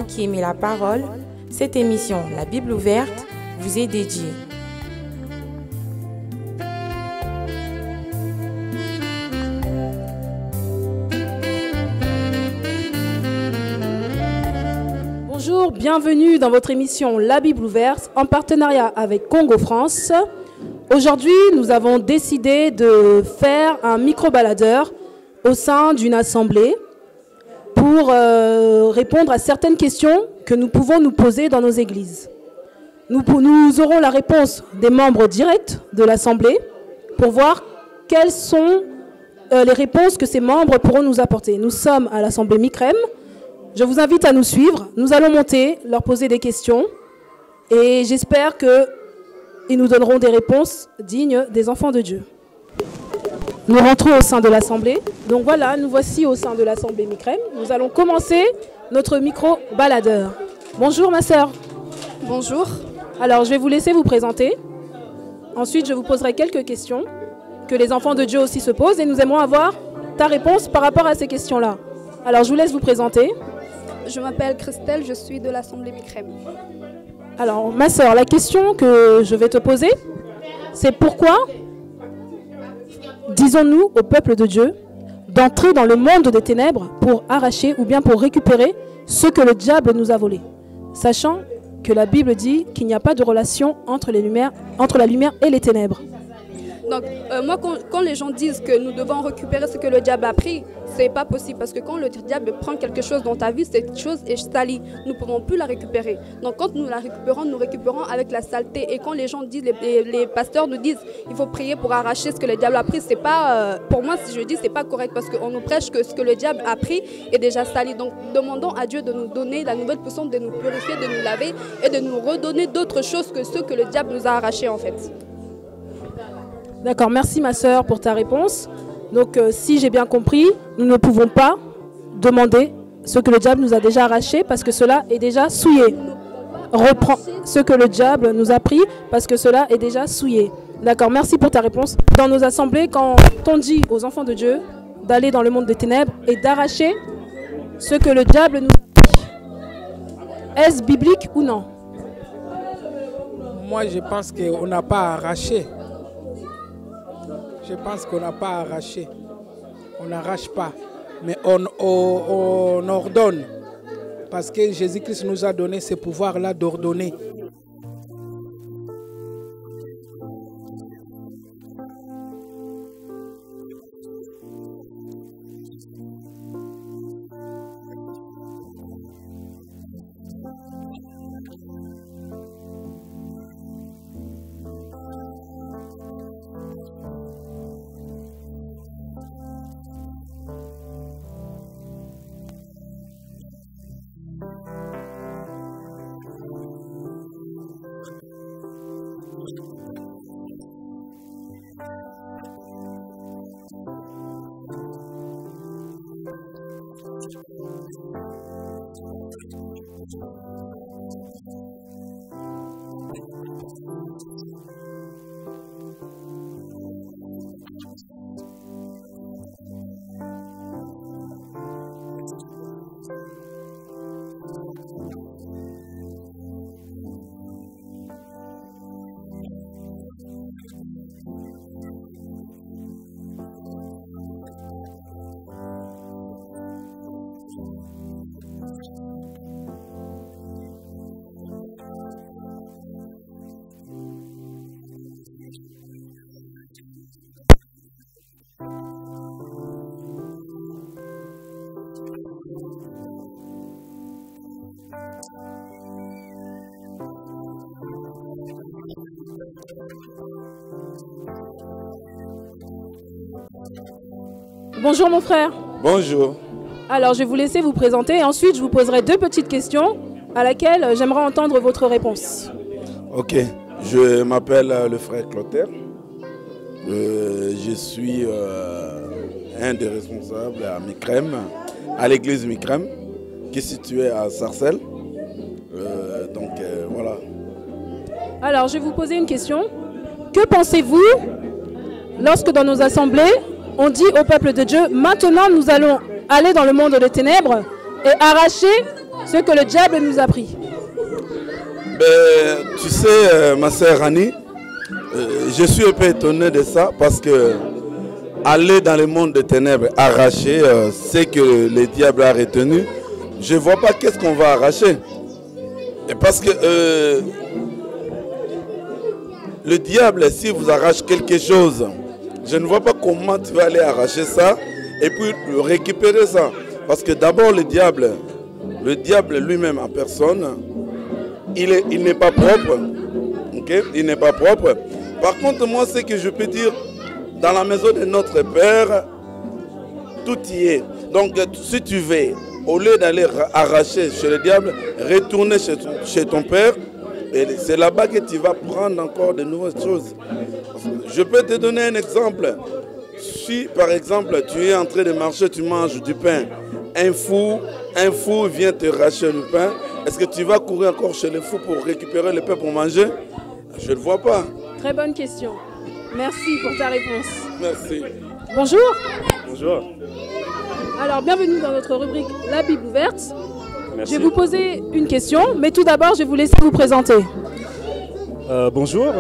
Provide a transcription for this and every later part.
vous qui aimez la parole, cette émission, La Bible ouverte, vous est dédiée. Bonjour, bienvenue dans votre émission La Bible ouverte en partenariat avec Congo France. Aujourd'hui, nous avons décidé de faire un micro-baladeur au sein d'une assemblée pour répondre à certaines questions que nous pouvons nous poser dans nos églises. Nous aurons la réponse des membres directs de l'assemblée pour voir quelles sont les réponses que ces membres pourront nous apporter. Nous sommes à l'assemblée Micrem. Je vous invite à nous suivre. Nous allons monter, leur poser des questions et j'espère qu'ils nous donneront des réponses dignes des enfants de Dieu. Nous rentrons au sein de l'assemblée. Donc voilà, nous voici au sein de l'assemblée Micrem. Nous allons commencer notre micro-baladeur. Bonjour ma sœur. Bonjour. Alors je vais vous laisser vous présenter. Ensuite je vous poserai quelques questions que les enfants de Dieu aussi se posent et nous aimerons avoir ta réponse par rapport à ces questions-là. Alors je vous laisse vous présenter. Je m'appelle Christelle, je suis de l'assemblée Micrem. Alors ma sœur, la question que je vais te poser, c'est pourquoi disons-nous au peuple de Dieu d'entrer dans le monde des ténèbres pour arracher ou bien pour récupérer ce que le diable nous a volé, sachant que la Bible dit qu'il n'y a pas de relation entre la lumière et les ténèbres. Donc moi quand les gens disent que nous devons récupérer ce que le diable a pris, c'est pas possible parce que quand le diable prend quelque chose dans ta vie, cette chose est salie. Nous ne pouvons plus la récupérer. Donc quand nous la récupérons, nous récupérons avec la saleté. Et quand les gens disent, les pasteurs nous disent, il faut prier pour arracher ce que le diable a pris, c'est pas, pour moi si je dis, c'est pas correct parce qu'on nous prêche que ce que le diable a pris est déjà sali. Donc demandons à Dieu de nous donner la nouvelle puissance, de nous purifier, de nous laver et de nous redonner d'autres choses que ce que le diable nous a arrachés en fait. D'accord, merci ma sœur pour ta réponse. Donc si j'ai bien compris, nous ne pouvons pas demander ce que le diable nous a déjà arraché parce que cela est déjà souillé. Reprends ce que le diable nous a pris parce que cela est déjà souillé. D'accord, merci pour ta réponse. Dans nos assemblées, quand on dit aux enfants de Dieu d'aller dans le monde des ténèbres et d'arracher ce que le diable nous a pris, est-ce biblique ou non? Moi je pense qu'on n'a pas arraché. Je pense qu'on n'a pas arraché. On n'arrache pas. Mais on ordonne. Parce que Jésus-Christ nous a donné ce pouvoir-là d'ordonner. Bonjour mon frère. Bonjour. Alors je vais vous laisser vous présenter et ensuite je vous poserai deux petites questions à laquelle j'aimerais entendre votre réponse. Ok, je m'appelle le frère Clotaire. Je suis un des responsables à Micrem, à l'église Micrem, qui est située à Sarcelles. Voilà. Alors je vais vous poser une question. Que pensez-vous lorsque dans nos assemblées, on dit au peuple de Dieu, maintenant nous allons aller dans le monde des ténèbres et arracher ce que le diable nous a pris. Ben, tu sais, ma sœur Annie, je suis un peu étonné de ça parce que aller dans le monde des ténèbres, arracher ce que le diable a retenu, je ne vois pas qu'est-ce qu'on va arracher. Et parce que le diable, s'il vous arrache quelque chose, je ne vois pas comment tu vas aller arracher ça et puis récupérer ça. Parce que d'abord le diable lui-même en personne, il n'est pas propre. Okay? Il n'est pas propre. Par contre, moi, ce que je peux dire, dans la maison de notre Père, tout y est. Donc, si tu veux, au lieu d'aller arracher chez le diable, retourner chez ton Père, et c'est là-bas que tu vas prendre encore de nouvelles choses. Je peux te donner un exemple. Si, par exemple, tu es en train de marcher, tu manges du pain, un fou vient te racher le pain, est-ce que tu vas courir encore chez le fou pour récupérer le pain pour manger? Je ne le vois pas. Très bonne question. Merci pour ta réponse. Merci. Bonjour. Bonjour. Alors, bienvenue dans notre rubrique La Bible ouverte. Merci. Je vais vous poser une question, mais tout d'abord, je vais vous laisser vous présenter. Bonjour,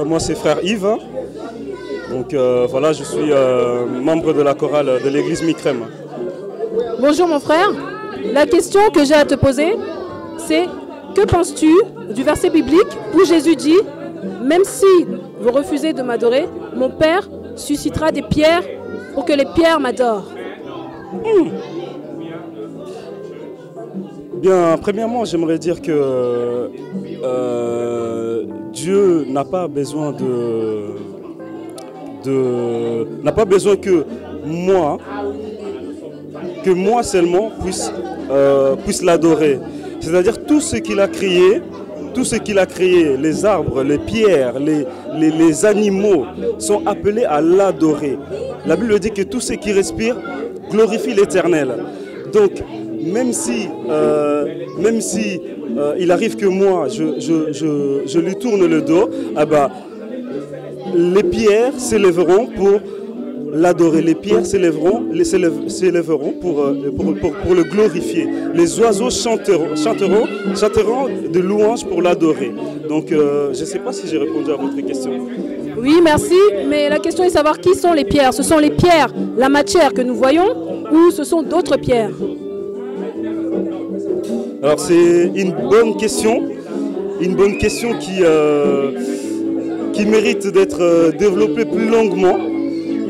moi c'est frère Yves. Donc voilà, je suis membre de la chorale de l'église Micrem. Bonjour mon frère. La question que j'ai à te poser, c'est que penses-tu du verset biblique où Jésus dit « Même si vous refusez de m'adorer, mon Père suscitera des pierres pour que les pierres m'adorent. » Bien, premièrement, j'aimerais dire que Dieu n'a pas besoin n'a pas besoin que moi seulement puisse l'adorer. C'est-à-dire tout ce qu'il a créé, les arbres, les pierres, les animaux sont appelés à l'adorer. La Bible dit que tout ce qui respire glorifie l'Éternel. Donc, même si il arrive que moi, je lui tourne le dos, les pierres s'élèveront pour l'adorer. Les pierres s'élèveront pour le glorifier. Les oiseaux chanteront de louanges pour l'adorer. Donc, je ne sais pas si j'ai répondu à votre question. Oui, merci. Mais la question est de savoir qui sont les pierres. Ce sont les pierres, la matière que nous voyons, ou ce sont d'autres pierres? Alors, c'est une bonne question qui mérite d'être développée plus longuement.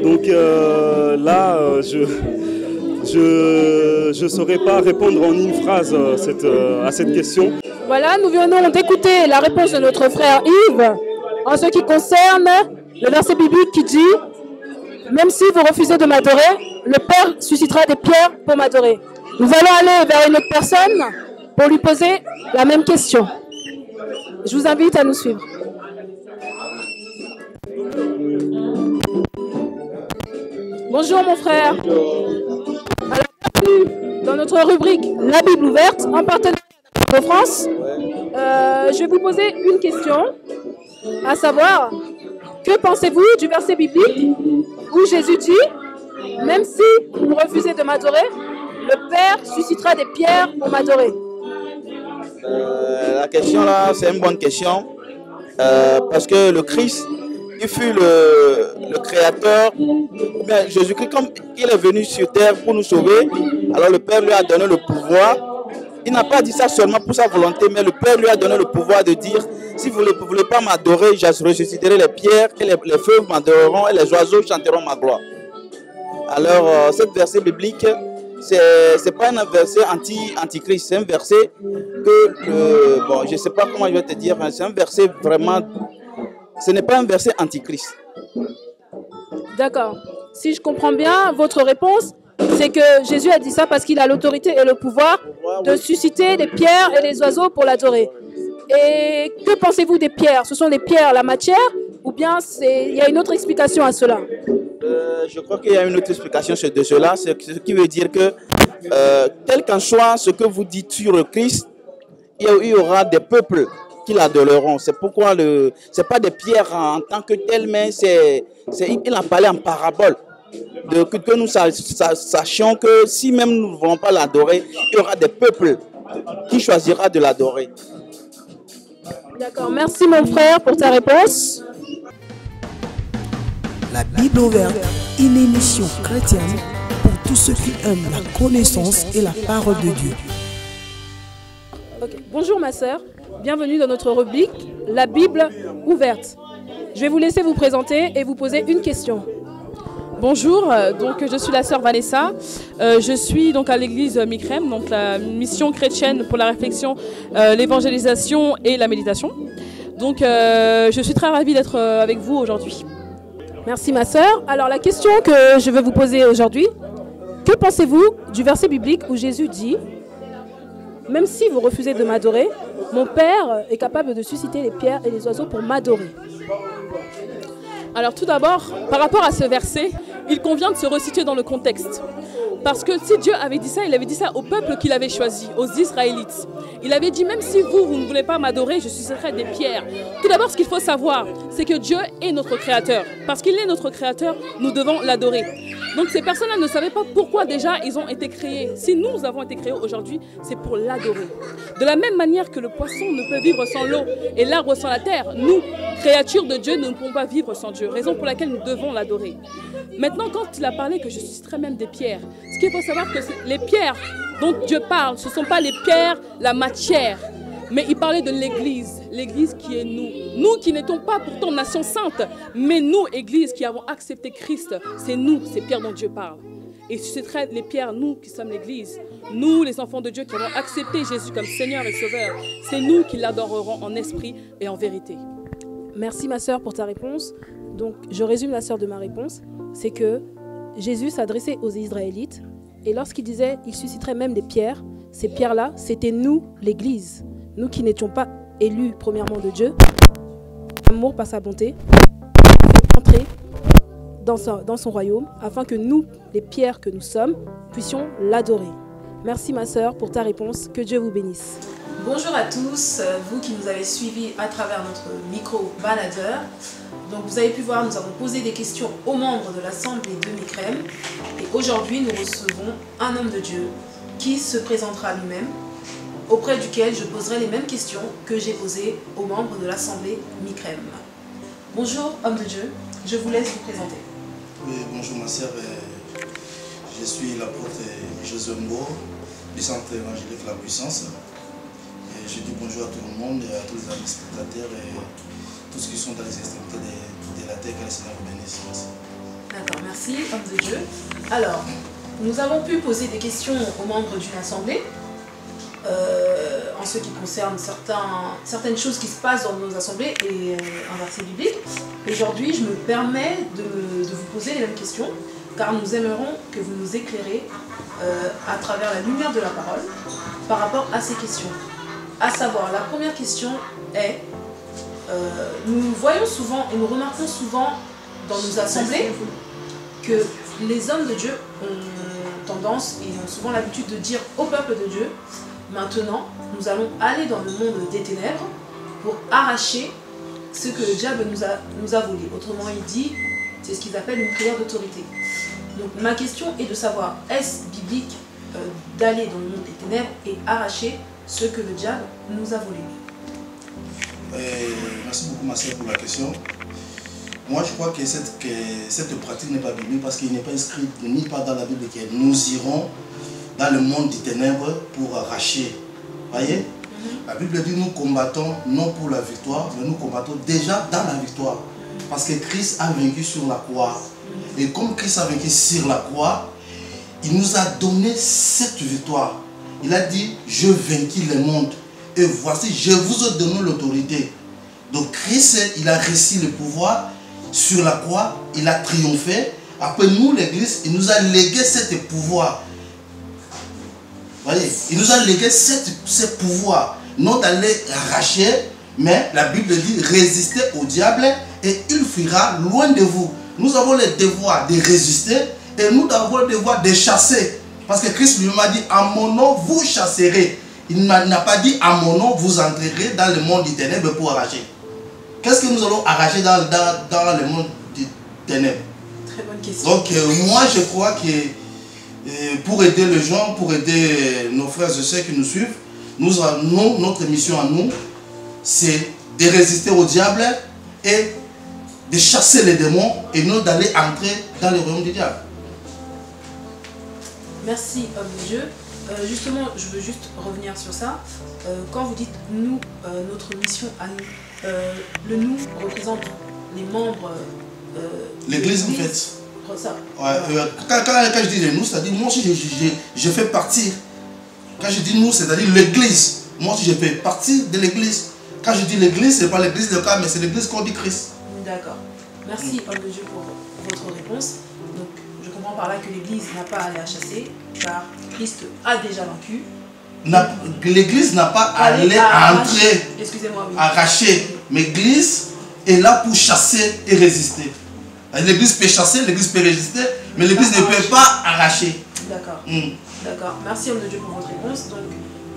Donc là, je ne saurais pas répondre en une phrase à cette question. Voilà, nous venons d'écouter la réponse de notre frère Yves en ce qui concerne le verset biblique qui dit « Même si vous refusez de m'adorer, le Père suscitera des pierres pour m'adorer. » Nous allons aller vers une autre personne pour lui poser la même question. Je vous invite à nous suivre. Bonjour mon frère. Alors, bienvenue dans notre rubrique La Bible ouverte en partenariat avec France. Je vais vous poser une question, à savoir, que pensez-vous du verset biblique où Jésus dit « Même si vous refusez de m'adorer, le Père suscitera des pierres pour m'adorer ». La question là, c'est une bonne question parce que le Christ, il fut le créateur. Bien, Jésus-Christ, comme il est venu sur terre pour nous sauver, alors le Père lui a donné le pouvoir. Il n'a pas dit ça seulement pour sa volonté, mais le Père lui a donné le pouvoir de dire si vous ne voulez pas m'adorer, je ressusciterai les pierres, et les feux m'adoreront et les oiseaux chanteront ma gloire. Alors, ce verset biblique, c'est pas un verset anti-Christ, c'est un verset que, bon, je ne sais pas comment je vais te dire, c'est un verset vraiment, ce n'est pas un verset anti-Christ. D'accord. Si je comprends bien, votre réponse, c'est que Jésus a dit ça parce qu'il a l'autorité et le pouvoir de susciter des pierres et des oiseaux pour l'adorer. Et que pensez-vous des pierres? Ce sont des pierres, la matière, ou bien il y a une autre explication à cela? Je crois qu'il y a une autre explication de cela, ce qui veut dire que tel qu'en soit ce que vous dites sur le Christ, il y aura des peuples qui l'adoreront. C'est pourquoi c'est pas des pierres en tant que telles, mais il a parlé en parabole. Que nous sachions que si même nous ne voulons pas l'adorer, il y aura des peuples qui choisira de l'adorer. D'accord, merci mon frère pour ta réponse. La Bible ouverte, une émission chrétienne pour tous ceux qui aiment la connaissance et la parole de Dieu. Okay. Bonjour ma sœur, bienvenue dans notre rubrique La Bible ouverte. Je vais vous laisser vous présenter et vous poser une question. Bonjour, donc je suis la sœur Vanessa, je suis donc à l'église Micrem, donc la mission chrétienne pour la réflexion, l'évangélisation et la méditation. Donc je suis très ravie d'être avec vous aujourd'hui. Merci ma sœur. Alors la question que je veux vous poser aujourd'hui, que pensez-vous du verset biblique où Jésus dit « Même si vous refusez de m'adorer, mon Père est capable de susciter les pierres et les oiseaux pour m'adorer ». Alors tout d'abord, par rapport à ce verset, il convient de se resituer dans le contexte. Parce que si Dieu avait dit ça, il avait dit ça au peuple qu'il avait choisi, aux Israélites. Il avait dit, même si vous ne voulez pas m'adorer, je susciterai des pierres. Tout d'abord, ce qu'il faut savoir, c'est que Dieu est notre créateur. Parce qu'il est notre créateur, nous devons l'adorer. Donc ces personnes-là ne savaient pas pourquoi déjà ils ont été créés. Si nous avons été créés aujourd'hui, c'est pour l'adorer. De la même manière que le poisson ne peut vivre sans l'eau et l'arbre sans la terre, nous, créatures de Dieu, nous ne pouvons pas vivre sans Dieu. Raison pour laquelle nous devons l'adorer. Maintenant, quand il a parlé que je susciterai même des pierres, ce qu'il faut savoir que les pierres dont Dieu parle, ce ne sont pas les pierres, la matière, mais il parlait de l'Église, l'Église qui est nous. Nous qui n'étions pas pourtant nation sainte, mais nous, Église, qui avons accepté Christ, c'est nous, ces pierres dont Dieu parle. Et susciterait les pierres, nous qui sommes l'Église, nous les enfants de Dieu qui avons accepté Jésus comme Seigneur et Sauveur, c'est nous qui l'adorerons en esprit et en vérité. Merci ma sœur pour ta réponse. Donc je résume la sœur de ma réponse, c'est que Jésus s'adressait aux Israélites et lorsqu'il disait il susciterait même des pierres, ces pierres-là, c'était nous, l'Église, nous qui n'étions pas élus premièrement de Dieu, amour par sa bonté, entrer dans son royaume afin que nous, les pierres que nous sommes, puissions l'adorer. Merci ma sœur pour ta réponse, que Dieu vous bénisse. Bonjour à tous, vous qui nous avez suivis à travers notre micro-baladeur. Donc vous avez pu voir, nous avons posé des questions aux membres de l'Assemblée de Micrem. Et aujourd'hui, nous recevons un homme de Dieu qui se présentera lui-même, auprès duquel je poserai les mêmes questions que j'ai posées aux membres de l'Assemblée Micrem. Bonjour, homme de Dieu, je vous laisse vous présenter. Oui, bonjour ma sœur, je suis l'apôtre Josué Mbo du Centre évangélique La Puissance. Et je dis bonjour à tout le monde et à tous les amis spectateurs et tous ceux qui sont dans les extrémités de la terre, que le Seigneur vous bénisse. D'accord, merci, homme de Dieu. Alors, nous avons pu poser des questions aux membres d'une assemblée en ce qui concerne certaines choses qui se passent dans nos assemblées et un verset biblique. Aujourd'hui, je me permets de vous poser les mêmes questions car nous aimerons que vous nous éclairez à travers la lumière de la parole par rapport à ces questions. À savoir, la première question est, nous voyons souvent et nous remarquons souvent dans nos assemblées que les hommes de Dieu ont tendance et ont souvent l'habitude de dire au peuple de Dieu, maintenant nous allons aller dans le monde des ténèbres pour arracher ce que le diable nous a volé. Autrement il dit, c'est ce qu'ils appellent une prière d'autorité. Donc ma question est de savoir, est-ce biblique d'aller dans le monde des ténèbres et arracher ce que le diable nous a volé? Merci beaucoup ma sœur pour la question. Moi je crois que cette pratique n'est pas biblique parce qu'il n'est pas inscrit ni pas dans la Bible que nous irons dans le monde des ténèbres pour arracher. Voyez, la Bible dit nous combattons non pour la victoire, mais nous combattons déjà dans la victoire. Parce que Christ a vaincu sur la croix. Et comme Christ a vaincu sur la croix, il nous a donné cette victoire. Il a dit, je vainquis le monde. Et voici, je vous ai donné l'autorité. Donc Christ, il a réussi le pouvoir sur la croix, il a triomphé. Après nous, l'Église, il nous a légué ce pouvoir. Voyez, il nous a légué ce pouvoir. Non d'aller arracher, mais la Bible dit, résistez au diable et il fuira loin de vous. Nous avons le devoir de résister et nous avons le devoir de chasser. Parce que Christ lui m'a dit, à mon nom, vous chasserez. Il n'a pas dit, à mon nom, vous entrerez dans le monde des ténèbres pour arracher. Qu'est-ce que nous allons arracher dans le monde des ténèbres? Très bonne question. Donc, moi, je crois que pour aider les gens, pour aider nos frères et sœurs qui nous suivent, Notre mission à nous, c'est de résister au diable et de chasser les démons et non d'aller entrer dans le royaume du diable. Merci, homme de Dieu. Justement, je veux juste revenir sur ça. Quand vous dites nous, notre mission à nous, le nous représente les membres. L'église en fait. Ça. Ouais, quand je dis les nous, c'est-à-dire moi aussi je fais partie. Quand je dis nous, c'est-à-dire l'église. Moi aussi je fais partie de l'église. Quand je dis l'église, ce n'est pas l'église de cas, mais c'est l'église qu'on dit Christ. D'accord. Merci, homme de Dieu, pour votre réponse. Donc, je comprends par là que l'église n'a pas à aller à chasser, car Christ a déjà vaincu. L'église n'a pas à aller entrer, excusez-moi, oui. Arracher. Mais l'église est là pour chasser et résister. L'église peut chasser, l'église peut résister, mais l'église ne peut pas arracher. D'accord. D'accord. Merci, homme de Dieu, pour votre réponse. Donc,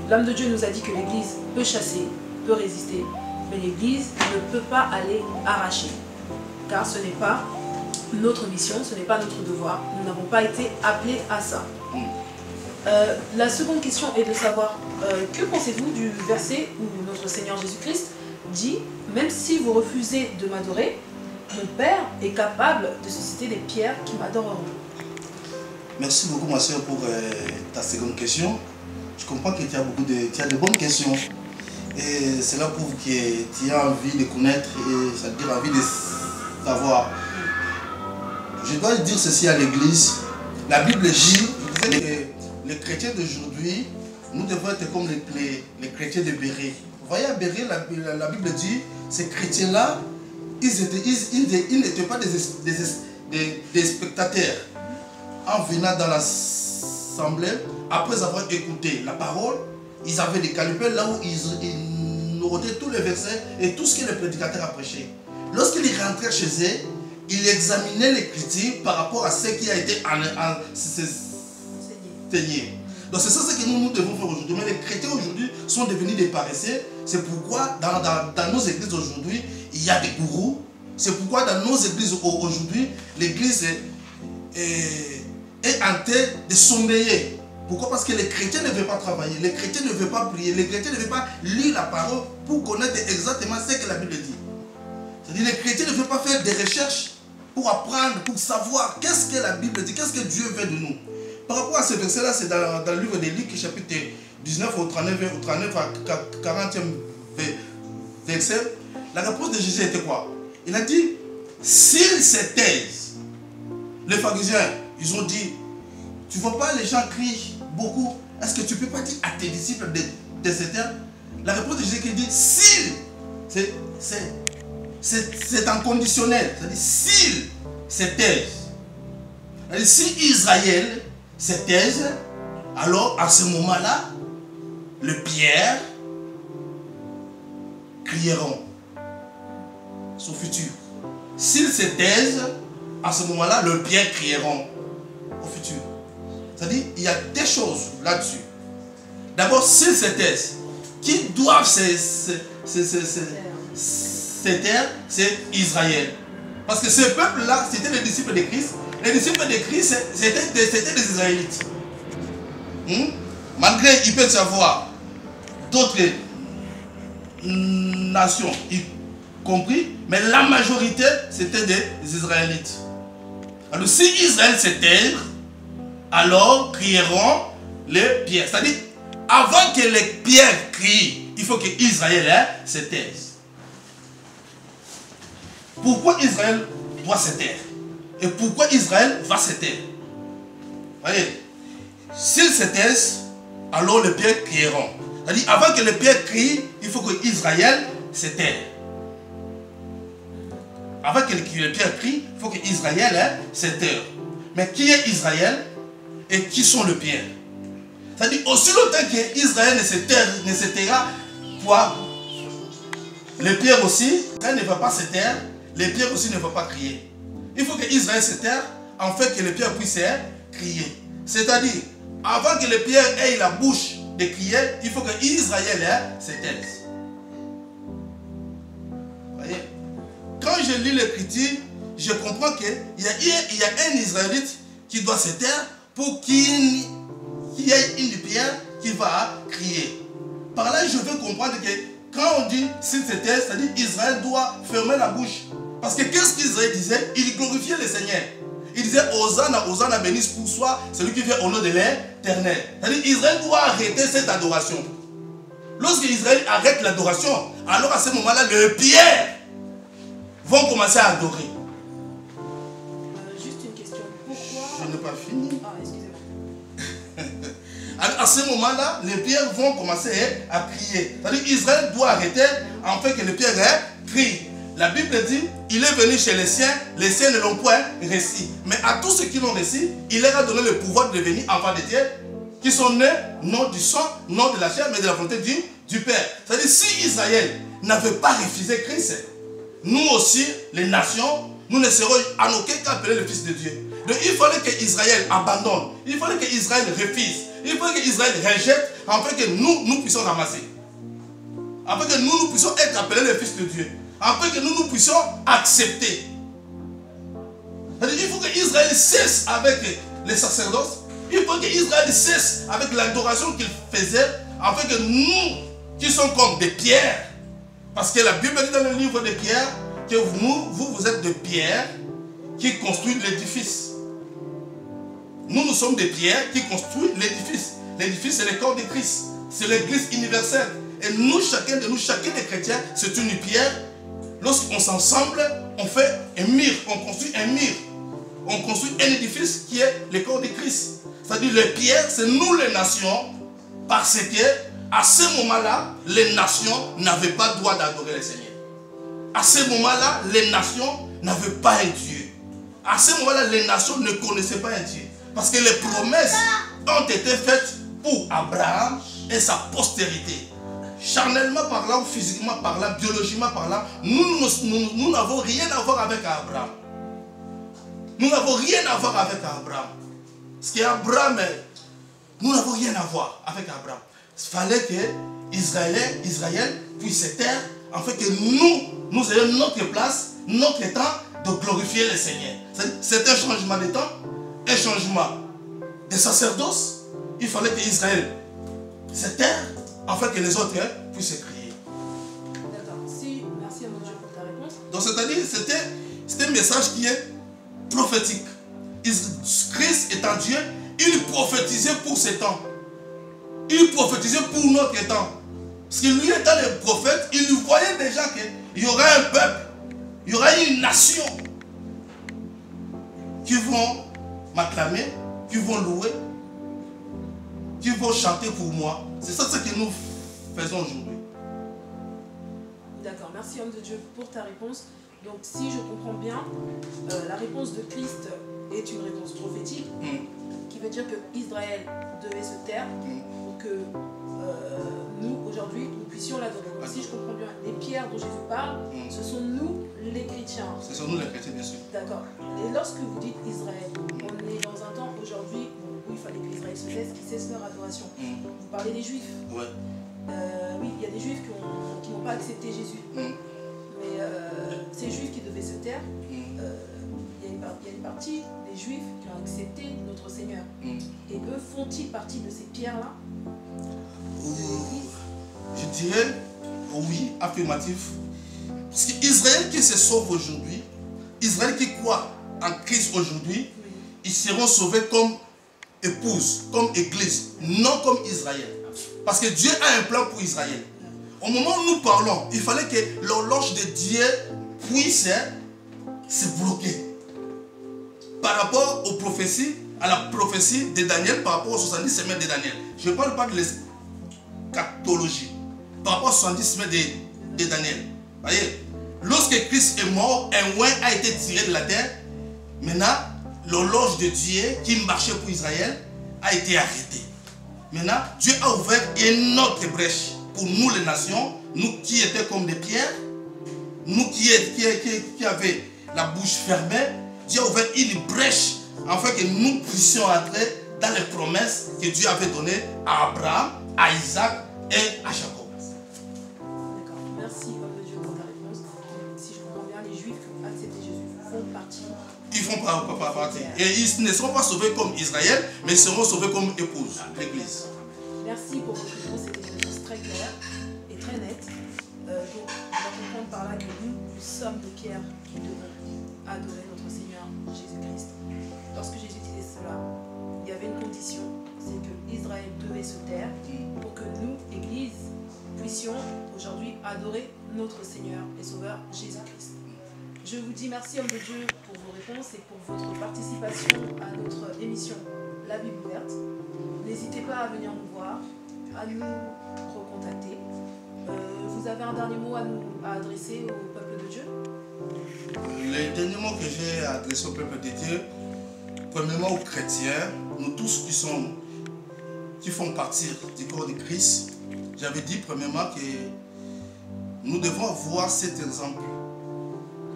l'homme de Dieu nous a dit que l'église peut chasser, peut résister, mais l'église ne peut pas aller arracher, car ce n'est pas notre mission, ce n'est pas notre devoir. Nous n'avons pas été appelés à ça. La seconde question est de savoir que pensez-vous du verset où notre Seigneur Jésus-Christ dit « Même si vous refusez de m'adorer, mon Père est capable de susciter des pierres qui m'adoreront. » Merci beaucoup ma soeur pour ta seconde question. Je comprends que tu as de bonnes questions. Et cela prouve que tu as envie de connaître et ça veut dire envie de savoir. Je dois dire ceci à l'église. La Bible dit que les chrétiens d'aujourd'hui, nous devons être comme les chrétiens de Béret. Vous voyez à Béret, la Bible dit, ces chrétiens-là, ils n'étaient pas des spectateurs. En venant dans l'assemblée, après avoir écouté la parole, ils avaient des calepins là où ils notaient tous les versets et tout ce que le prédicateur a prêché. Lorsqu'ils rentraient chez eux, ils examinaient l'écriture par rapport à ce qui a été enseigné. Donc c'est ça ce que nous devons faire aujourd'hui. Mais les chrétiens aujourd'hui sont devenus des paresseux. C'est pourquoi dans nos églises aujourd'hui, il y a des gourous. C'est pourquoi dans nos églises aujourd'hui, l'église est en train de sommeiller. Pourquoi? Parce que les chrétiens ne veulent pas travailler, les chrétiens ne veulent pas prier, les chrétiens ne veulent pas lire la parole pour connaître exactement ce que la Bible dit. C'est-à-dire les chrétiens ne veulent pas faire des recherches pour apprendre, pour savoir qu'est-ce que la Bible dit, qu'est-ce que Dieu veut de nous. Par rapport à ce verset-là, c'est dans le livre des Luc, chapitre 19 au 39 à 40e verset. La réponse de Jésus était quoi? Il a dit, s'ils se taisent, les pharisiens, ils ont dit, tu ne vois pas les gens crient beaucoup, est-ce que tu ne peux pas dire à tes disciples de se taire? La réponse de Jésus qui dit, s'ils, c'est en conditionnel, c'est-à-dire s'ils se taisent. Si Israël se taise, alors à ce moment-là, les pierres crieront. Son futur. S'ils se taisent, à ce moment-là, les pierres crieront au futur. C'est-à-dire, il y a des choses là-dessus. D'abord, s'ils se taisent, qui doivent se taire, c'est Israël. Parce que ce peuple-là, c'était les disciples de Christ. Les disciples de Christ, c'était des Israélites. Malgré, il peut y avoir d'autres nations, y compris, mais la majorité, c'était des Israélites. Alors, si Israël se taire, alors crieront les pierres. C'est-à-dire, avant que les pierres crient, il faut que Israël se taise. Pourquoi Israël doit se taire? Et pourquoi Israël va se taire? Voyez, s'ils se taisent, alors les pierres crieront. C'est-à-dire, avant que les pierres crient, il faut que Israël se taise. Avant que les pierres crient, il faut que Israël se taise. Mais qui est Israël et qui sont les pierres? C'est-à-dire, aussi longtemps que Israël ne se taira, les pierres aussi, Israël ne va pas se taire, les pierres aussi ne vont pas crier. Il faut que Israël se taire, en fait que les pierres puissent crier. C'est-à-dire, avant que les pierres aient la bouche de crier, il faut que Israël se taise. Voyez? Quand je lis l'écriture, je comprends qu'il y a un Israélite qui doit se taire pour qu'il y ait une pierre qui va crier. Par là, je veux comprendre que quand on dit s'il se tait, c'est-à-dire Israël doit fermer la bouche. Parce que qu'est-ce qu'Israël disait? Il glorifiait le Seigneur. Il disait Hosanna, Hosanna, bénisse pour soi celui qui vient au nom de l'Éternel. C'est-à-dire Israël doit arrêter cette adoration. Lorsque Israël arrête l'adoration, alors à ce moment-là, les pierres vont commencer à adorer. Juste une question. Pourquoi... Je n'ai pas fini. Ah, excusez-moi. À ce moment-là, les pierres vont commencer à crier. C'est-à-dire Israël doit arrêter en fait que les pierres crient. La Bible dit, il est venu chez les siens ne l'ont point reçu. Mais à tous ceux qui l'ont reçu, il leur a donné le pouvoir de devenir enfants de Dieu, qui sont nés non du sang, non de la chair, mais de la volonté du Père. C'est-à-dire si Israël n'avait pas refusé Christ, nous aussi, les nations, nous ne serons en aucun cas appelés le Fils de Dieu. Donc il fallait que Israël abandonne, il fallait que Israël refuse, il fallait que Israël rejette, afin que nous puissions ramasser. Afin que nous puissions être appelés le Fils de Dieu. Afin que nous puissions accepter. C'est-à-dire, il faut que Israël cesse avec les sacerdoces. Il faut que Israël cesse avec l'adoration qu'il faisait. Afin que nous, qui sommes comme des pierres, parce que la Bible dit dans le livre des pierres que vous êtes des pierres qui construisent l'édifice. Nous sommes des pierres qui construisent l'édifice. L'édifice, c'est le corps de Christ. C'est l'église universelle. Et nous, chacun des chrétiens, c'est une pierre. Lorsqu'on s'ensemble, on fait un mur, on construit un mur. On construit un édifice qui est le corps de Christ. C'est-à-dire les pierres, c'est nous les nations, parce que à ce moment-là, les nations n'avaient pas le droit d'adorer le Seigneur. À ce moment-là, les nations n'avaient pas un Dieu. À ce moment-là, les nations ne connaissaient pas un Dieu. Parce que les promesses ont été faites pour Abraham et sa postérité. Charnellement parlant, physiquement parlant, biologiquement parlant, nous n'avons rien à voir avec Abraham. Nous n'avons rien à voir avec Abraham. Parce qu'Abraham, nous n'avons rien à voir avec Abraham. Il fallait que Israël puisse se taire, afin que nous ayons notre place, notre temps de glorifier le Seigneur. C'est un changement de temps, un changement de sacerdoce. Il fallait que Israël se taire, afin que les autres puissent crier. D'accord. Merci à mon Dieu pour ta réponse. Donc c'est-à-dire, c'était un message qui est prophétique. Christ étant Dieu, il prophétisait pour ce temps. Il prophétisait pour notre temps. Parce que lui étant le prophète, il voyait déjà qu'il y aura un peuple, il y aura une nation qui vont m'acclamer, qui vont louer, qui vont chanter pour moi. C'est ça ce que nous faisons aujourd'hui. D'accord, merci homme de Dieu pour ta réponse. Donc si je comprends bien, la réponse de Christ est une réponse prophétique, qui veut dire que Israël devait se taire pour que nous, aujourd'hui, nous puissions l'adorer. Donc si je comprends bien, les pierres dont Jésus parle, ce sont nous les chrétiens. Ce sont nous les chrétiens, bien sûr. D'accord. Et lorsque vous dites Israël, on est dans un temps aujourd'hui où il fallait que Israël se taise, qu'ils cessent leur adoration. Vous parlez des Juifs. Ouais. Oui, il y a des Juifs qui n'ont pas accepté Jésus. Mais ces Juifs qui devaient se taire, il y a une partie des Juifs qui ont accepté notre Seigneur. Et eux font-ils partie de ces pierres-là? Je dirais oui, affirmatif. Parce qu'Israël qui se sauve aujourd'hui, Israël qui croit en Christ aujourd'hui, ils seront sauvés comme épouse, comme église, non comme Israël. Parce que Dieu a un plan pour Israël. Au moment où nous parlons, il fallait que l'horloge de Dieu puisse se bloquer. Par rapport aux prophéties, à la prophétie de Daniel, par rapport aux 70 semaines de Daniel. Je ne parle pas de l'eschatologie. Par rapport aux 70 semaines de Daniel. Voyez, lorsque Christ est mort, un oin a été tiré de la terre. Maintenant, l'horloge de Dieu qui marchait pour Israël a été arrêtée. Maintenant, Dieu a ouvert une autre brèche pour nous les nations, nous qui étions comme des pierres, nous qui avaient la bouche fermée. Dieu a ouvert une brèche afin que nous puissions entrer dans les promesses que Dieu avait données à Abraham, à Isaac et à Jacob. D'accord, merci homme de Dieu pour ta réponse. Si je comprends bien, les Juifs qui ont accepté Jésus font partie. Ils font pas partie. Et ils ne seront pas sauvés comme Israël, mais ils seront sauvés comme épouse, l'Église. Merci pour votre réponse, c'était une réponse très clair et très net. Donc, on va comprendre par là que nous sommes des pierres qui devons adorer notre Seigneur Jésus-Christ. Lorsque Jésus disait cela, il y avait une condition, c'est que Israël devait se taire pour que nous, Église, puissions aujourd'hui adorer notre Seigneur et Sauveur Jésus-Christ. Je vous dis merci, homme de Dieu, pour vos réponses et pour votre participation à notre émission La Bible ouverte. N'hésitez pas à venir nous voir, à nous recontacter. Vous avez un dernier mot à adresser au peuple de Dieu? Le dernier mot que j'ai adressé au peuple de Dieu, premièrement aux chrétiens, nous tous qui font partie du corps de Christ, j'avais dit premièrement que nous devons avoir cet exemple,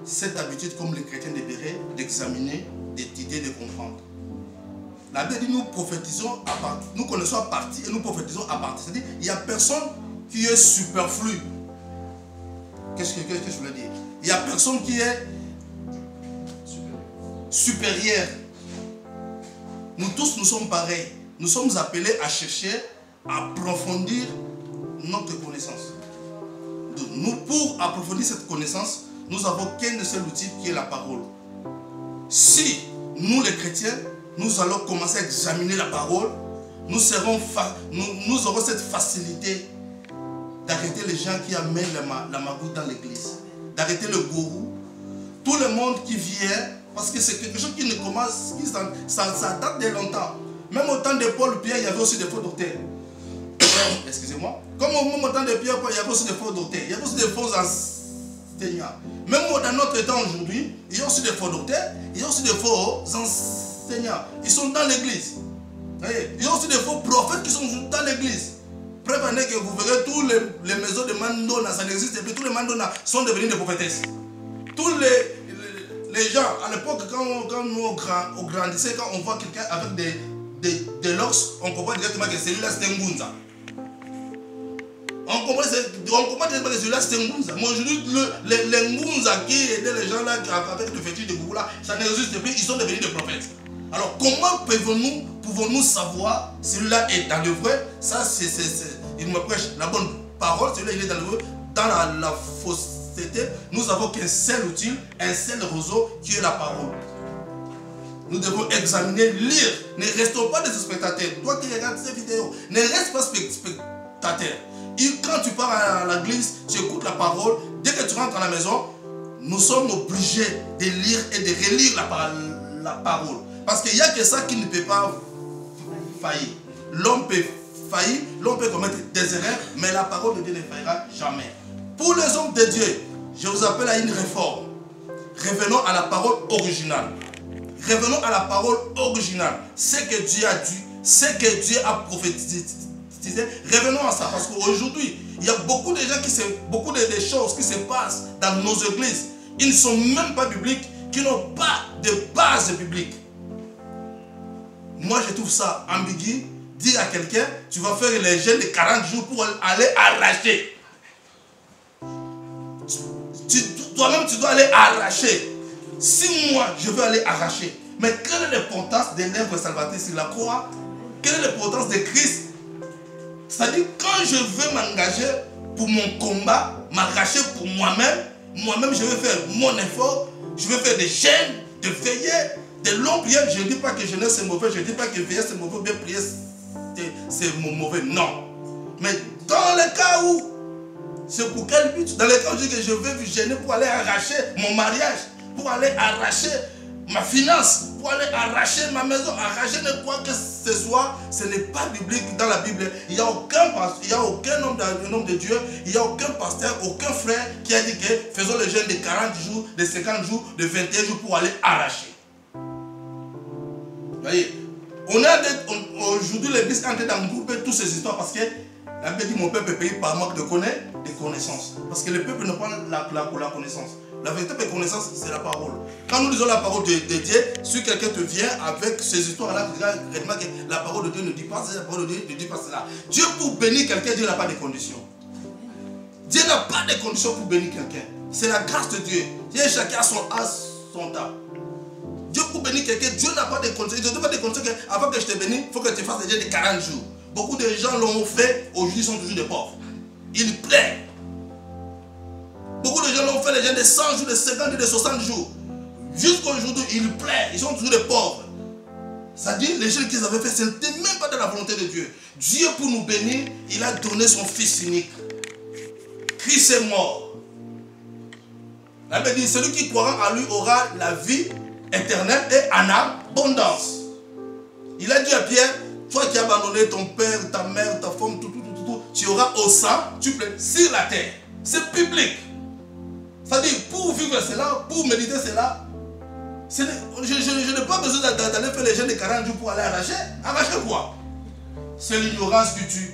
cette habitude comme les chrétiens de Béret, d'examiner, d'étudier, de comprendre. La Bible dit nous prophétisons à partir, nous connaissons à partir et nous prophétisons à partir. C'est-à-dire il n'y a personne qui est superflu. Qu'est-ce que je voulais dire? Il n'y a personne qui est supérieur. Nous tous, nous sommes pareils. Nous sommes appelés à chercher, à approfondir notre connaissance. Donc, nous, pour approfondir cette connaissance, nous avons qu'un seul outil qui est la parole. Si nous, les chrétiens, nous allons commencer à examiner la parole, nous aurons cette facilité d'arrêter les gens qui amènent la magouille dans l'église, d'arrêter le gourou, tout le monde qui vient, parce que c'est quelque chose qui ne commence, ça date de longtemps. Même au temps de Paul Pierre, il y avait aussi des faux docteurs. Excusez-moi. Comme au temps de Pierre, il y avait aussi des faux docteurs, il y avait aussi des faux enseignants. Même dans notre temps aujourd'hui, il y a aussi des faux docteurs, il y a aussi des faux enseignants. Ils sont dans l'église. Il y a aussi des faux prophètes qui sont dans l'église. Prévenez que vous verrez tous les maisons de Mandona, ça n'existe plus. Tous les Mandona sont devenus des prophétesses. Tous les gens, à l'époque, quand nous grandissons, quand on voit quelqu'un avec des locks, on comprend directement que celui-là c'est un Ngunza. On comprend directement que celui-là c'est un Ngunza. Mais aujourd'hui, les Ngunza qui aidaient les gens là avec le fétiche de Gougou là, ça n'existe plus, ils sont devenus des prophètes. Alors comment pouvons-nous savoir si celui-là est dans le vrai? Ça, il me prêche la bonne parole, celui-là il est dans le vrai. Dans la fausseté, nous avons qu'un seul outil, un seul réseau qui est la parole. Nous devons examiner, lire. Ne restons pas des spectateurs. Toi qui regardes ces vidéos, ne reste pas spectateur. Et quand tu pars à l'église, tu écoutes la parole. Dès que tu rentres à la maison, nous sommes obligés de lire et de relire la parole. Parce qu'il n'y a que ça qui ne peut pas faillir. L'homme peut faillir, l'homme peut commettre des erreurs, mais la parole de Dieu ne faillira jamais. Pour les hommes de Dieu, je vous appelle à une réforme. Revenons à la parole originale. Revenons à la parole originale. Ce que Dieu a dit, ce que Dieu a prophétisé. Revenons à ça. Parce qu'aujourd'hui, il y a beaucoup de gens beaucoup de choses qui se passent dans nos églises. Ils ne sont même pas bibliques, qui n'ont pas de base biblique. Moi, je trouve ça ambigu. Dire à quelqu'un, tu vas faire les jeûnes de 40 jours pour aller arracher. Toi-même, tu dois aller arracher. Si moi, je veux aller arracher, mais quelle est l'importance des lèvres salvatrices sur la croix? Quelle est l'importance de Christ? C'est-à-dire, quand je veux m'engager pour mon combat, m'arracher pour moi-même, je vais faire mon effort, je vais faire des jeûnes, de veiller, de longues prières. Je ne dis pas que jeûner c'est mauvais, je ne dis pas que veiller c'est mauvais, bien prier c'est mauvais, non. Mais dans le cas où, c'est pour quel but? Dans le cas où je dis que je veux jeûner pour aller arracher mon mariage, pour aller arracher ma finance, pour aller arracher ma maison, arracher de quoi que ce soit, ce n'est pas biblique dans la Bible. Il n'y a aucun homme de Dieu, il n'y a aucun pasteur, aucun frère qui a dit que faisons le jeûne de 40 jours, de 50 jours, de 21 jours pour aller arracher. Vous voyez, aujourd'hui l'église est en train d'engrouper toutes ces histoires parce que la Bible dit mon peuple est payé par manque de connaissances. Parce que le peuple n'a pas la connaissance. La véritable connaissance, c'est la parole. Quand nous disons la parole de Dieu, si quelqu'un te vient avec ces histoires-là, tu diras réellement que la parole de Dieu ne dit pas ça, la parole de Dieu ne dit pas cela. Dieu pour bénir quelqu'un, Dieu n'a pas de conditions. Dieu n'a pas de conditions pour bénir quelqu'un. C'est la grâce de Dieu. Chacun a son temps. Dieu pour bénir quelqu'un, Dieu n'a pas de conditions. Il ne donne pas de conditions qu'avant que je te bénisse, il faut que tu fasses des jeûnes de 40 jours. Beaucoup de gens l'ont fait, aujourd'hui ils sont toujours des pauvres. il plaît. Beaucoup de gens l'ont fait, les gens de 100 jours, de 50 jours, de 60 jours. Jusqu'aujourd'hui, il plaît. Ils sont toujours des pauvres. C'est-à-dire, les gens qu'ils avaient fait, ce n'était même pas de la volonté de Dieu. Dieu, pour nous bénir, il a donné son Fils unique. Christ est mort. La Bible dit, celui qui croira en lui aura la vie éternelle et en abondance. Il a dit à Pierre, toi qui as abandonné ton père, ta mère, ta femme, tout, tu auras au centuple sur la terre. C'est public. C'est-à-dire, pour vivre cela, pour méditer cela, je n'ai pas besoin d'aller faire les jeûnes de 40 jours pour aller arracher. Arracher quoi? C'est l'ignorance qui tue.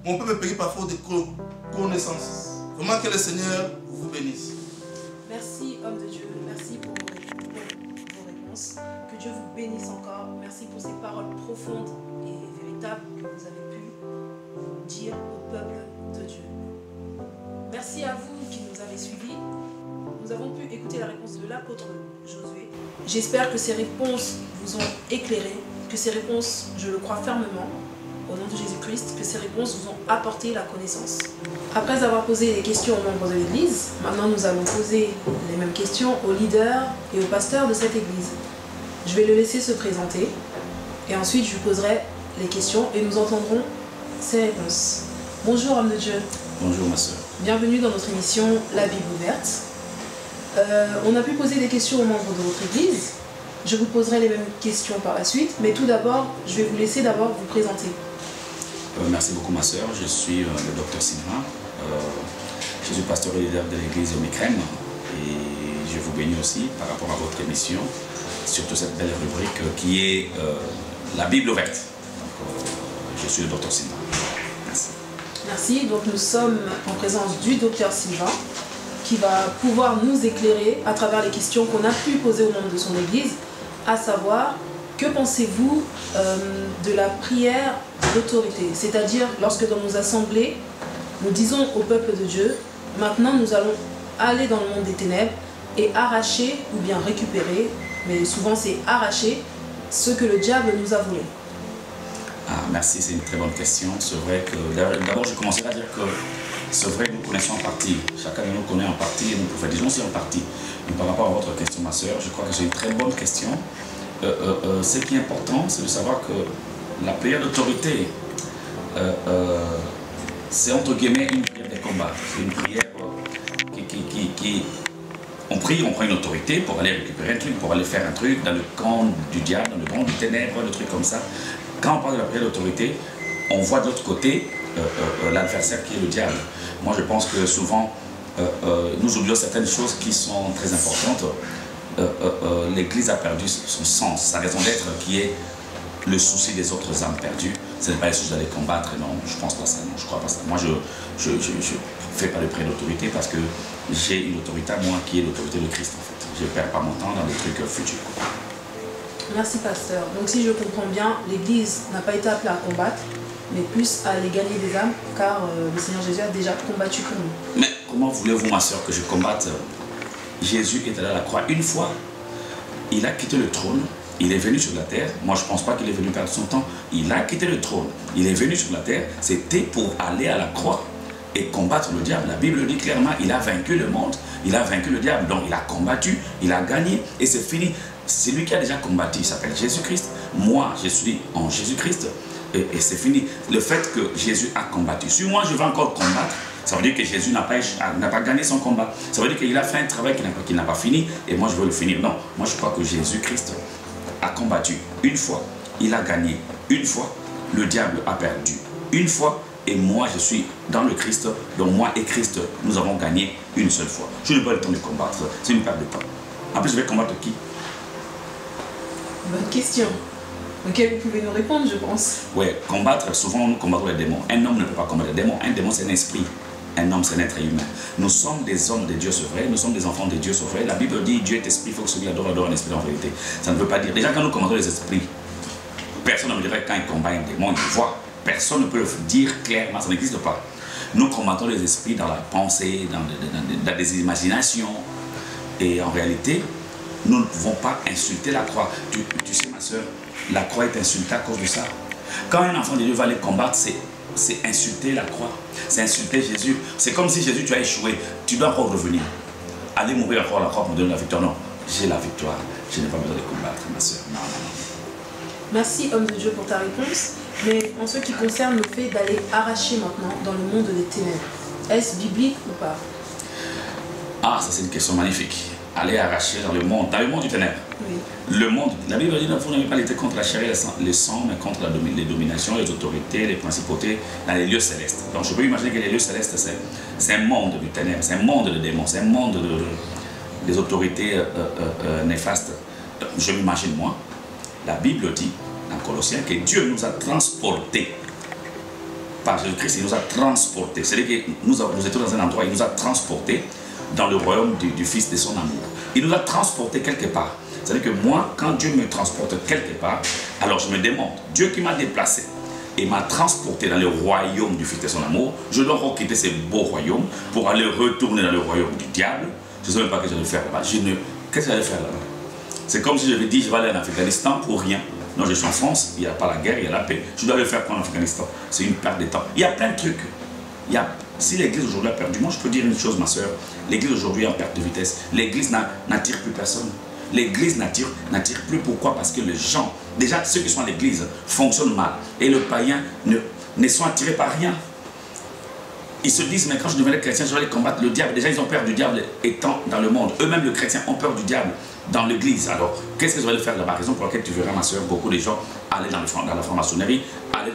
Mon peuple paye par faute de connaissance. Vraiment que le Seigneur vous bénisse. Merci, homme de Dieu. Merci pour vos réponses. Que Dieu vous bénisse encore. Merci pour ces paroles profondes et véritables que vous avez pu dire au peuple de Dieu. Merci à vous qui nous avez suivis. Nous avons pu écouter la réponse de l'apôtre Josué. J'espère que ces réponses vous ont éclairé, que ces réponses, je le crois fermement, au nom de Jésus-Christ, que ces réponses vous ont apporté la connaissance. Après avoir posé des questions aux membres de l'Église, maintenant nous allons poser les mêmes questions aux leaders et aux pasteurs de cette Église. Je vais le laisser se présenter et ensuite je lui poserai les questions et nous entendrons ses réponses. Bonjour homme de Dieu. Bonjour ma soeur. Bienvenue dans notre émission La Bible ouverte. On a pu poser des questions aux membres de votre Église. Je vous poserai les mêmes questions par la suite, mais tout d'abord, je vais vous laisser d'abord vous présenter. Merci beaucoup ma soeur, je suis le docteur Sylvain. Je suis pasteur et leader de l'église Micrem et je vous bénis aussi par rapport à votre émission, surtout cette belle rubrique qui est la Bible ouverte. Donc, je suis le docteur Sylvain. Merci. Merci, donc nous sommes en présence du docteur Sylvain qui va pouvoir nous éclairer à travers les questions qu'on a pu poser aux membres de son église, à savoir, que pensez-vous de la prière d'autorité? C'est-à-dire, lorsque dans nos assemblées, nous disons au peuple de Dieu, maintenant nous allons aller dans le monde des ténèbres et arracher, ou bien récupérer, mais souvent c'est arracher, ce que le diable nous a volé. Ah, merci, c'est une très bonne question. C'est vrai que, d'abord je commencerai à dire que c'est vrai que nous connaissons en partie. Chacun de nous connaît en partie et nous prophétisons aussi en partie. Mais par rapport à votre question, ma soeur, je crois que c'est une très bonne question. Ce qui est important, c'est de savoir que la prière d'autorité, c'est entre guillemets une prière de combat. C'est une prière qui on prie, on prend une autorité pour aller récupérer un truc, pour aller faire un truc dans le camp du diable, dans le camp du ténèbre, des trucs comme ça. Quand on parle de la prière d'autorité, on voit de l'autre côté l'adversaire qui est le diable. Moi, je pense que souvent, nous oublions certaines choses qui sont très importantes. L'Église a perdu son sens, sa raison d'être qui est le souci des autres âmes perdues. Ce n'est pas les soucis d'aller combattre, non, je pense pas ça, non, je crois pas ça. Moi, je fais pas de prière d'autorité parce que j'ai une autorité à moi qui est l'autorité de Christ en fait. Je ne perds pas mon temps dans des trucs futurs. Merci pasteur. Donc si je comprends bien, l'Église n'a pas été appelée à combattre, mais plus à aller gagner des âmes, car le Seigneur Jésus a déjà combattu pour nous. Mais comment voulez-vous, ma soeur, que je combatte? Jésus est allé à la croix une fois, il a quitté le trône, il est venu sur la terre. Moi, je ne pense pas qu'il est venu perdre son temps. Il a quitté le trône, il est venu sur la terre, c'était pour aller à la croix et combattre le diable. La Bible dit clairement, il a vaincu le monde, il a vaincu le diable, donc il a combattu, il a gagné et c'est fini. C'est lui qui a déjà combattu, il s'appelle Jésus-Christ. Moi, je suis en Jésus-Christ et c'est fini. Le fait que Jésus a combattu, si moi je vais encore combattre, ça veut dire que Jésus n'a pas gagné son combat. Ça veut dire qu'il a fait un travail qu'il n'a pas fini et moi je veux le finir. Non, moi je crois que Jésus-Christ a combattu une fois, il a gagné une fois, le diable a perdu une fois et moi je suis dans le Christ. Donc moi et Christ, nous avons gagné une seule fois. Je n'ai pas le temps de combattre, c'est une perte de temps. En plus, je vais combattre qui? Bonne question, auquel vous pouvez nous répondre, je pense. Oui, combattre, souvent nous combattons les démons. Un homme ne peut pas combattre les démons. Un démon, c'est un esprit. Un homme, c'est un être humain. Nous sommes des hommes de Dieu, c'est vrai. Nous sommes des enfants de Dieu, c'est vrai. La Bible dit Dieu est esprit, il faut que celui qui adore en esprit en vérité. Ça ne veut pas dire. Déjà, quand nous combattons les esprits, personne ne me dirait quand il combat un démon, il voit. Personne ne peut le dire clairement, ça n'existe pas. Nous combattons les esprits dans la pensée, dans des imaginations. Et en réalité, nous ne pouvons pas insulter la croix. Tu sais, ma soeur, la croix est insultée à cause de ça. Quand un enfant de Dieu va aller combattre, c'est c'est insulter la croix, c'est insulter Jésus. C'est comme si Jésus, tu as échoué, tu dois encore revenir. Aller mourir encore à la croix pour donner la victoire. Non, j'ai la victoire, je n'ai pas besoin de combattre, ma soeur. Non, non, non. Merci, homme de Dieu, pour ta réponse. Mais en ce qui concerne le fait d'aller arracher maintenant dans le monde des ténèbres, est-ce biblique ou pas? Ah, ça c'est une question magnifique. Aller arracher dans le monde du ténèbre. Oui. Le monde, la Bible dit, vous n'avez pas lutté contre la chair et le sang, mais contre les dominations, les autorités, les principautés, dans les lieux célestes. Donc je peux imaginer que les lieux célestes, c'est un monde du ténèbre, c'est un monde de démons, c'est un monde des autorités néfastes. Je m'imagine, moi, la Bible dit, dans Colossiens, que Dieu nous a transportés. Par Jésus-Christ, il nous a transportés. C'est-à-dire que nous étions dans un endroit, il nous a transportés dans le royaume du Fils de son amour. Il nous a transportés quelque part. C'est-à-dire que moi, quand Dieu me transporte quelque part, alors je me demande, Dieu qui m'a déplacé et m'a transporté dans le royaume du Fils de son amour, je dois encore quitter ce beau royaume pour aller retourner dans le royaume du diable. Je ne sais même pas ce que j'allais faire là-bas. Qu'est-ce que j'allais faire là-bas? C'est comme si je me dis, je vais aller en Afghanistan pour rien. Non, je suis en France, il n'y a pas la guerre, il y a la paix. Je dois le faire en Afghanistan. C'est une perte de temps. Il y a plein de trucs. Si l'église aujourd'hui a perdu, moi je peux dire une chose, ma soeur, l'église aujourd'hui est en perte de vitesse. L'église n'attire plus personne. L'église n'attire plus. Pourquoi? Parce que les gens, déjà ceux qui sont à l'église, fonctionnent mal. Et le païen ne sont attirés par rien. Ils se disent, mais quand je deviendrai chrétien, je vais aller combattre le diable. Déjà, ils ont peur du diable étant dans le monde. Eux-mêmes, les chrétiens, ont peur du diable dans l'église. Alors, qu'est-ce que je vais faire là-bas? Raison pour laquelle tu verras, ma soeur, beaucoup de gens aller dans la franc-maçonnerie, aller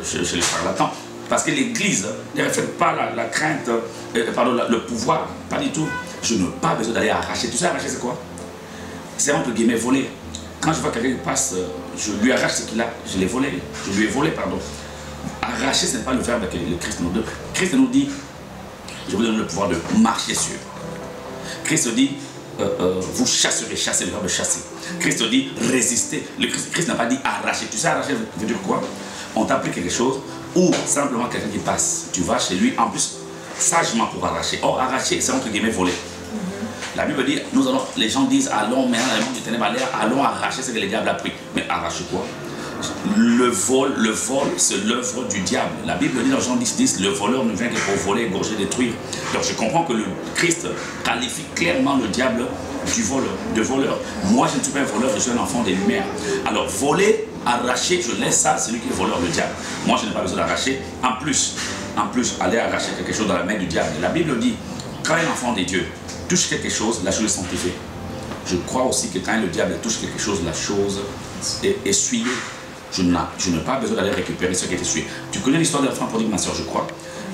chez les charlatans. Parce que l'église ne reflète pas la crainte, le pouvoir, pas du tout. Je n'ai pas besoin d'aller arracher. Tu sais, arracher, c'est quoi? C'est entre guillemets voler. Quand je vois quelqu'un qui passe, je lui arrache ce qu'il a, je l'ai volé. Je lui ai volé, pardon. Arracher, ce n'est pas le verbe que le Christ nous donne. Christ nous dit, je vous donne le pouvoir de marcher sur. Christ dit, vous chasserez, chasser, le verbe chasser. Christ dit, résister. Christ n'a pas dit arracher. Tu sais, arracher veut dire quoi? On t'a pris quelque chose, ou simplement quelqu'un qui passe. Tu vas chez lui, en plus, sagement pour arracher. Or, arracher, c'est entre guillemets voler. La Bible dit, les gens disent, allons maintenant dans le monde du ténèbre, allons arracher ce que le diable a pris. Mais arracher quoi? Le vol, c'est l'œuvre du diable. La Bible dit dans Jean 10, le voleur ne vient que pour voler, égorger, détruire. Donc je comprends que le Christ qualifie clairement le diable de voleur. Moi, je ne suis pas un voleur, je suis un enfant des lumières. Alors voler, arracher, je laisse ça, c'est lui qui est voleur, le diable. Moi, je n'ai pas besoin d'arracher. En plus, aller arracher quelque chose dans la main du diable. La Bible dit, quand un enfant de Dieu touche quelque chose, la chose est sanctifiée. Je crois aussi que quand le diable touche quelque chose, la chose est essuyée. Je n'ai pas besoin d'aller récupérer ce qui est essuyé. Tu connais l'histoire de l'enfant prodigue, ma soeur, je crois.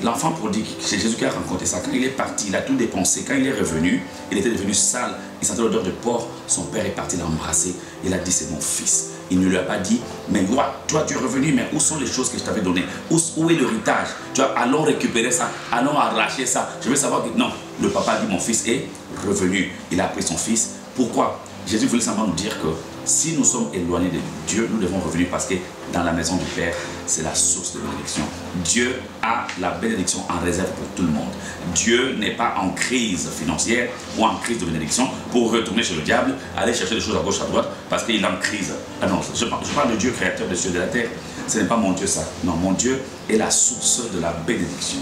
L'enfant prodigue, c'est Jésus qui a raconté ça. Quand il est parti, il a tout dépensé. Quand il est revenu, il était devenu sale. Il sentait l'odeur de porc. Son père est parti l'embrasser. Il a dit, c'est mon fils. Il ne lui a pas dit, mais toi tu es revenu, mais où sont les choses que je t'avais données? Où est l'héritage? Allons récupérer ça, allons arracher ça. Je veux savoir que non, le papa a dit, mon fils est revenu. Il a pris son fils. Pourquoi? Jésus voulait simplement nous dire que si nous sommes éloignés de Dieu, nous devons revenir parce que dans la maison du Père, c'est la source de bénédiction. Dieu a la bénédiction en réserve pour tout le monde. Dieu n'est pas en crise financière ou en crise de bénédiction pour retourner chez le diable, aller chercher des choses à gauche, à droite, parce qu'il est en crise. Ah non, je parle de Dieu, créateur des cieux et de la terre. Ce n'est pas mon Dieu ça. Non, mon Dieu est la source de la bénédiction.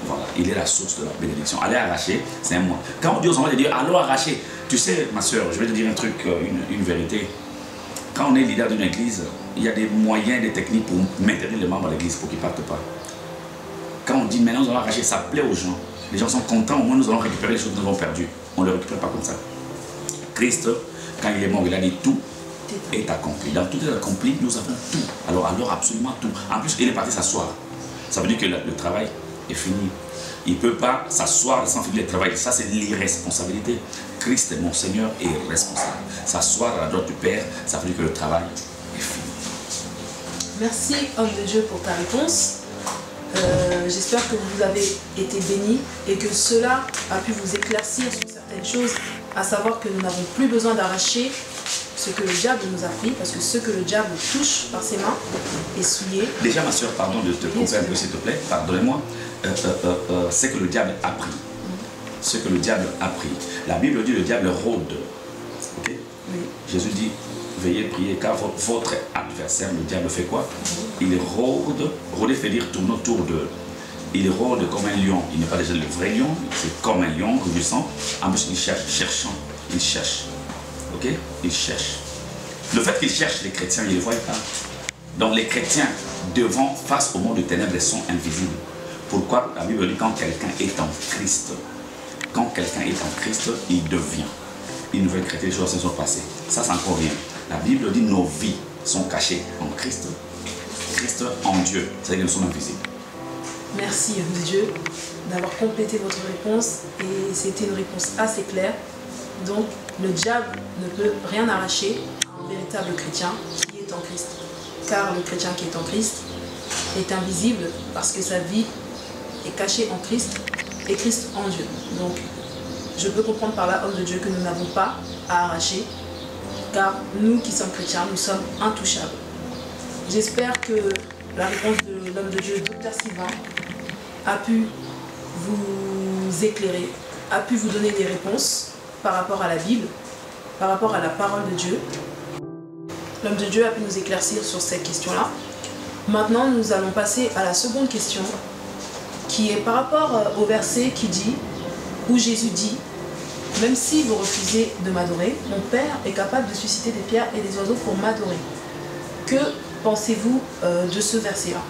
Voilà, il est la source de la bénédiction. Aller arracher, c'est un mot. Quand on dit aux enfants de dire allons arracher, tu sais, ma soeur, je vais te dire un truc, une vérité. Quand on est leader d'une église, il y a des moyens, des techniques pour maintenir les membres de l'église pour qu'ils ne partent pas. Quand on dit maintenant nous allons arracher, ça plaît aux gens. Les gens sont contents, au moins nous allons récupérer les choses que nous avons perdues. On ne le récupère pas comme ça. Christ, quand il est mort, il a dit tout est accompli. Dans tout est accompli, nous avons tout. Alors absolument tout. En plus, il est parti s'asseoir. Ça veut dire que le travail est fini. Il ne peut pas s'asseoir sans finir le travail. Ça, c'est l'irresponsabilité. Christ est mon Seigneur et est responsable. S'asseoir à la droite du Père, ça veut dire que le travail est fini. Merci, homme de Dieu, pour ta réponse. J'espère que vous avez été bénis et que cela a pu vous éclaircir sur certaines choses, à savoir que nous n'avons plus besoin d'arracher ce que le diable nous a pris, parce que ce que le diable touche par ses mains est souillé. Déjà, ma soeur, pardon de te couper un peu, s'il te plaît, pardonnez-moi. C'est que le diable a pris. Ce que le diable a pris. La Bible dit le diable rôde. Okay? Oui. Jésus dit, veillez, priez, car votre adversaire, le diable, fait quoi? Il rôde, rôder fait dire tourner autour d'eux. Il rôde comme un lion. Il n'est pas déjà le vrai lion, c'est comme un lion rugissant. En plus, il cherche, cherchant, il cherche. Ok? Il cherche. Le fait qu'il cherche les chrétiens, il ne les voit pas. Donc les chrétiens, devant, face au monde de ténèbres, ils sont invisibles. Pourquoi? La Bible dit quand quelqu'un est en Christ. Quand quelqu'un est en Christ, il devient une nouvelle créature, les choses se sont passées. Ça, c'est encore rien. La Bible dit nos vies sont cachées en Christ. Christ en Dieu, c'est-à-dire que nous sommes invisibles. Merci Dieu d'avoir complété votre réponse et c'était une réponse assez claire. Donc le diable ne peut rien arracher à un véritable chrétien qui est en Christ. Car le chrétien qui est en Christ est invisible parce que sa vie est cachée en Christ et Christ en Dieu. Donc je peux comprendre par là, homme de Dieu, que nous n'avons pas à arracher car nous qui sommes chrétiens, nous sommes intouchables. J'espère que la réponse de l'homme de Dieu, Dr Sylvain, a pu vous éclairer, a pu vous donner des réponses par rapport à la Bible, par rapport à la parole de Dieu. L'homme de Dieu a pu nous éclaircir sur cette question-là. Maintenant, nous allons passer à la seconde question, qui est par rapport au verset qui dit, où Jésus dit, « Même si vous refusez de m'adorer, mon Père est capable de susciter des pierres et des oiseaux pour m'adorer. » Que pensez-vous de ce verset-là?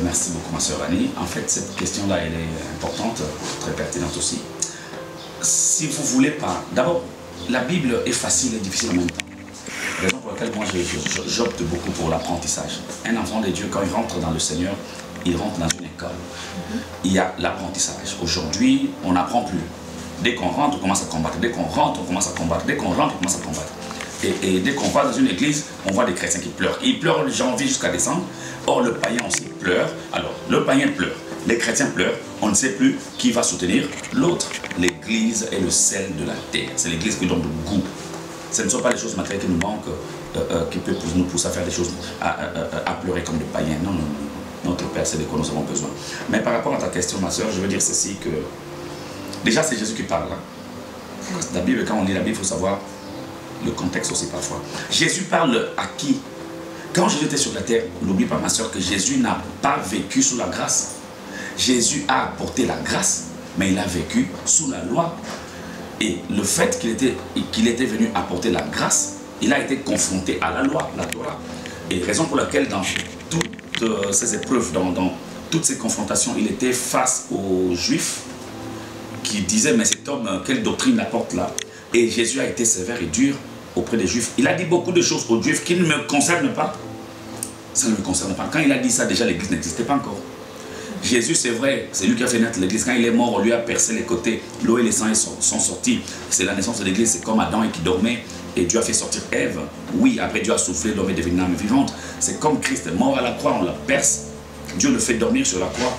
Merci beaucoup ma sœur Annie. En fait, cette question-là, elle est importante, très pertinente aussi. Si vous ne voulez pas... D'abord, la Bible est facile et difficile en même temps. Raison pour laquelle moi, j'opte beaucoup pour l'apprentissage. Un enfant de Dieu, quand il rentre dans le Seigneur, il rentre dans une école. Il y a l'apprentissage. Aujourd'hui, on n'apprend plus. Dès qu'on rentre, on commence à combattre. Dès qu'on rentre, on commence à combattre. Dès qu'on rentre, on commence à combattre. Et dès qu'on va dans une église, on voit des chrétiens qui pleurent. Ils pleurent de janvier jusqu'à décembre. Or, le païen aussi pleure. Alors, le païen pleure. Les chrétiens pleurent. On ne sait plus qui va soutenir l'autre. L'église est le sel de la terre. C'est l'église qui donne le goût. Ce ne sont pas les choses matérielles qui nous manquent, qui peuvent nous pousser à faire des choses, à pleurer comme des païens. Non, non, non. Notre Père, c'est de quoi nous avons besoin. Mais par rapport à ta question, ma soeur, je veux dire ceci que... Déjà, c'est Jésus qui parle. Hein. La Bible, quand on lit la Bible, il faut savoir le contexte aussi parfois. Jésus parle à qui? Quand Jésus était sur la terre, n'oublie pas ma soeur que Jésus n'a pas vécu sous la grâce. Jésus a apporté la grâce, mais il a vécu sous la loi. Et le fait qu'il était venu apporter la grâce, il a été confronté à la loi, la Torah. Et raison pour laquelle dans toutes ces épreuves, dans toutes ces confrontations, il était face aux Juifs qui disaient, mais cet homme, quelle doctrine apporte là? Et Jésus a été sévère et dur auprès des Juifs. Il a dit beaucoup de choses aux Juifs qui ne me concernent pas. Ça ne me concerne pas. Quand il a dit ça, déjà l'Église n'existait pas encore. Jésus, c'est vrai, c'est lui qui a fait naître l'Église. Quand il est mort, on lui a percé les côtés. L'eau et les sangs sont sortis. C'est la naissance de l'Église. C'est comme Adam qui dormait et Dieu a fait sortir Ève. Oui, après Dieu a soufflé, l'homme est devenu une âme vivante. C'est comme Christ est mort à la croix, on la perce. Dieu le fait dormir sur la croix.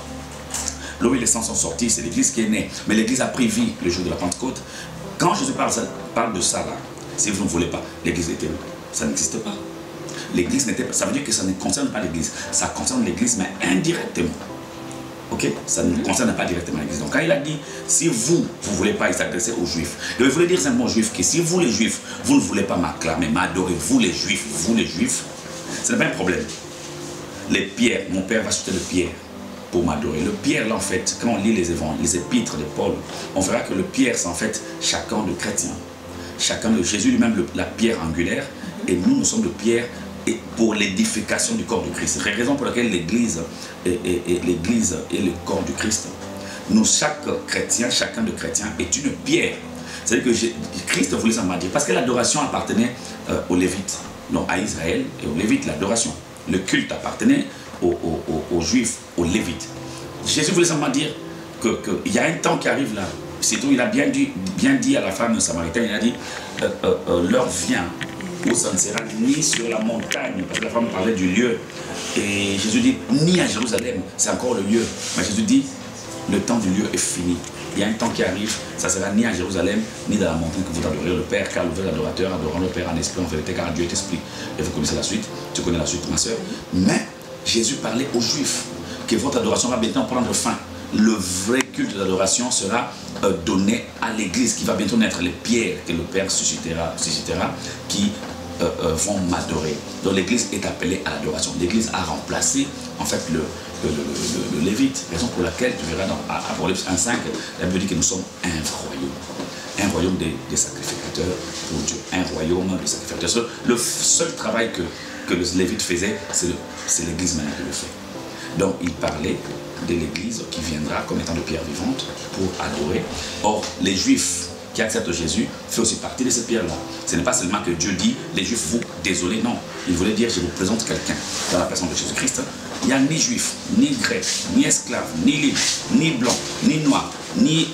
L'eau et les sangs sont sortis, c'est l'Église qui est née. Mais l'Église a pris vie le jour de la Pentecôte. Quand Jésus parle de ça, là, si vous ne voulez pas, l'Église était où? Ça n'existe pas. L'Église n'était pas. Ça veut dire que ça ne concerne pas l'Église. Ça concerne l'Église, mais indirectement. Ok? Ça ne concerne pas directement l'Église. Donc quand il a dit, si vous ne voulez pas, il s'adressait aux Juifs. Il voulait dire simplement aux Juifs que si vous les Juifs, vous ne voulez pas m'acclamer, m'adorer, vous les Juifs, ce n'est pas un problème. Les pierres, mon Père va jeter le pierre pour m'adorer. Le pierre, là, en fait, quand on lit les évangiles, les épîtres de Paul, on verra que le pierre, c'est en fait chacun de chrétiens. Chacun de Jésus lui-même, la pierre angulaire, et nous sommes de pierre et pour l'édification du corps de Christ. C'est la raison pour laquelle l'Église est le corps du Christ. Nous, chaque chrétien, chacun de chrétiens est une pierre. C'est-à-dire que Christ voulait s'en dire, parce que l'adoration appartenait aux Lévites, non à Israël et aux Lévites, l'adoration. Le culte appartenait aux Juifs, aux Lévites. Jésus voulait s'en dire qu'il y a un temps qui arrive là. Surtout, il a bien dit à la femme samaritaine, il a dit, l'heure vient où ça ne sera ni sur la montagne, parce que la femme parlait du lieu. Et Jésus dit, ni à Jérusalem, c'est encore le lieu. Mais Jésus dit, le temps du lieu est fini. Il y a un temps qui arrive, ça ne sera ni à Jérusalem, ni dans la montagne que vous adorerez le Père, car le vrai adorateur adorera le Père en esprit, en vérité, car Dieu est esprit. Et vous connaissez la suite, tu connais la suite, ma soeur. Mais Jésus parlait aux Juifs, que votre adoration va bientôt prendre fin. le vrai culte d'adoration sera donné à l'église qui va bientôt naître, les pierres que le Père suscitera qui vont m'adorer. Donc l'église est appelée à l'adoration. L'église a remplacé en fait le Lévite, raison pour laquelle tu verras dans Apocalypse 1.5, la Bible dit que nous sommes un royaume des sacrificateurs pour Dieu, un royaume des sacrificateurs. Le seul travail que le Lévite faisait, c'est l'église maintenant qui le fait. Donc il parlait de l'église qui viendra comme étant de pierre vivante pour adorer. Or, les Juifs qui acceptent Jésus font aussi partie de cette pierre-là. Ce n'est pas seulement que Dieu dit, les Juifs, vous, désolé, non. Il voulait dire, je vous présente quelqu'un dans la personne de Jésus-Christ. Il n'y a ni Juif, ni Grec, ni esclave, ni libre, ni blanc, ni noir, ni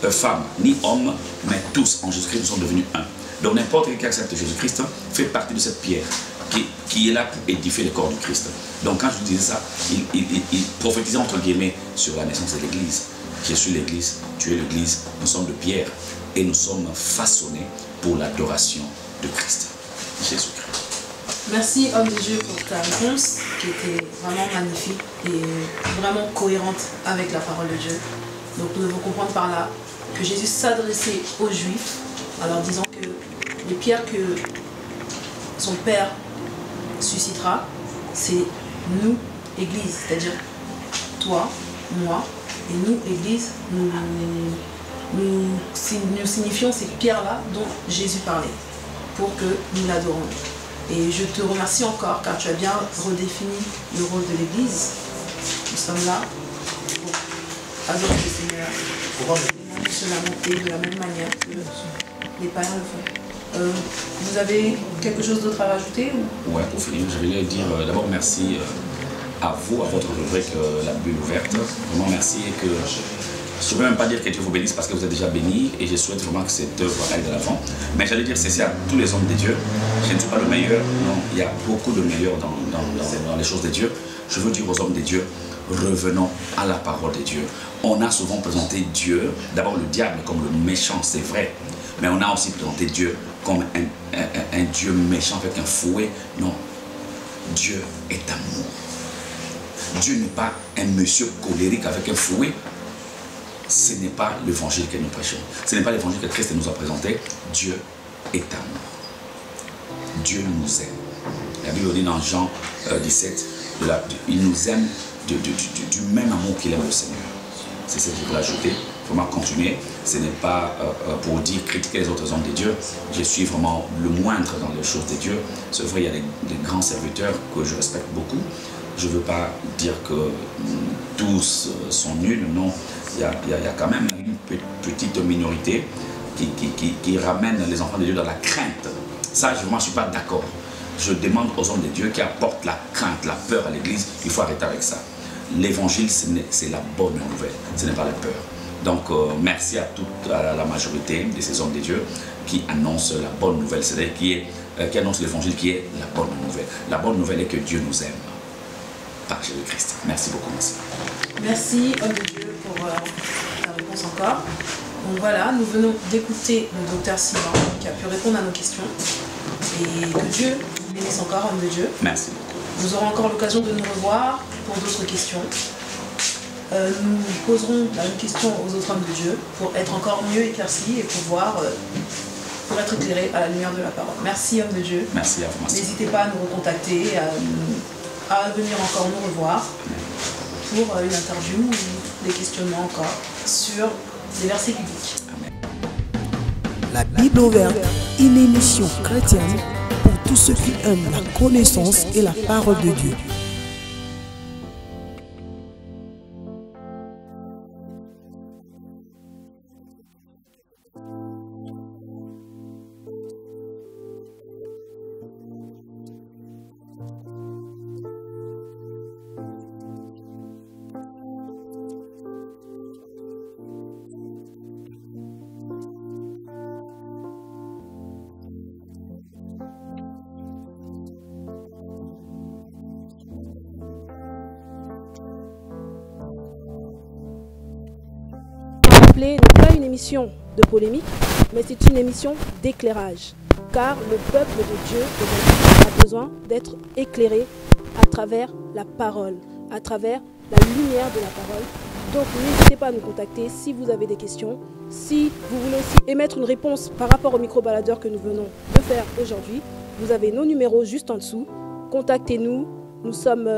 femme, ni homme, mais tous en Jésus-Christ nous sommes devenus un. Donc n'importe qui accepte Jésus-Christ fait partie de cette pierre qui est là pour édifier le corps du Christ. Donc quand je disais ça, il prophétisait entre guillemets sur la naissance de l'Église. Je suis l'Église, tu es l'Église, nous sommes de pierre et nous sommes façonnés pour l'adoration de Christ, Jésus-Christ. Merci homme de Dieu pour ta réponse qui était vraiment magnifique et vraiment cohérente avec la parole de Dieu. Donc nous devons comprendre par là que Jésus s'adressait aux Juifs en leur disant que les pierres que son Père suscitera, c'est nous, Église, c'est-à-dire toi, moi, et nous, Église, nous signifions ces pierres-là dont Jésus parlait, pour que nous l'adorons. Et je te remercie encore car tu as bien redéfini le rôle de l'Église. Nous sommes là pour adorer le Seigneur, pour se lamenter de la même manière que les païens le font. Vous avez quelque chose d'autre à rajouter ou... Ouais, pour finir, je vais dire d'abord merci à vous, à votre rubrique La Bulle Ouverte. Vraiment merci et que je ne veux même pas dire que Dieu vous bénisse parce que vous êtes déjà bénis et je souhaite vraiment que cette œuvre aille de l'avant. Mais j'allais dire ceci à tous les hommes de Dieu. Je ne suis pas le meilleur, non, il y a beaucoup de meilleurs dans les choses de Dieu. Je veux dire aux hommes de Dieu, revenons à la parole de Dieu. On a souvent présenté Dieu, d'abord le diable comme le méchant, c'est vrai. Mais on a aussi présenté Dieu comme un Dieu méchant avec un fouet. Non, Dieu est amour. Dieu n'est pas un monsieur colérique avec un fouet. Ce n'est pas l'évangile que nous prêchons. Ce n'est pas l'évangile que Christ nous a présenté. Dieu est amour. Dieu nous aime. La Bible dit dans Jean 17, il nous aime du même amour qu'il aime le Seigneur. C'est ce que je veux ajouter. Vraiment continuer. Ce n'est pas pour dire critiquer les autres hommes de Dieu. Je suis vraiment le moindre dans les choses de Dieu. C'est vrai, il y a des grands serviteurs que je respecte beaucoup. Je ne veux pas dire que tous sont nuls, non. Il y a quand même une petite minorité qui ramène les enfants de Dieu dans la crainte. Ça, je ne suis pas d'accord. Je demande aux hommes de Dieu qui apportent la crainte, la peur à l'église, il faut arrêter avec ça. L'évangile, c'est la bonne nouvelle, ce n'est pas la peur. Donc, merci à la majorité de ces hommes de Dieu qui annoncent la bonne nouvelle, c'est-à-dire qui annoncent l'évangile qui est la bonne nouvelle. La bonne nouvelle est que Dieu nous aime par Jésus-Christ. Merci beaucoup. Merci. Merci, homme de Dieu, pour ta réponse encore. Donc voilà, nous venons d'écouter le docteur Simon qui a pu répondre à nos questions. Et que Dieu vous bénisse encore, homme de Dieu. Merci beaucoup. Nous aurons encore l'occasion de nous revoir pour d'autres questions. Nous poserons la même question aux autres hommes de Dieu pour être encore mieux éclaircis et pour être éclairés à la lumière de la parole. Merci, homme de Dieu. Merci à vous. N'hésitez pas à nous recontacter, à venir encore nous revoir pour une interview ou des questionnements encore sur des versets bibliques. Amen. La Bible ouverte, une émission chrétienne pour tous ceux qui aiment la connaissance et la parole de Dieu. N'est pas une émission de polémique, mais c'est une émission d'éclairage. Car le peuple de Dieu aujourd'hui a besoin d'être éclairé à travers la parole, à travers la lumière de la parole Donc n'hésitez pas à nous contacter si vous avez des questions. Si vous voulez aussi émettre une réponse par rapport au micro-baladeur que nous venons de faire aujourd'hui, vous avez nos numéros juste en dessous. Contactez-nous, nous sommes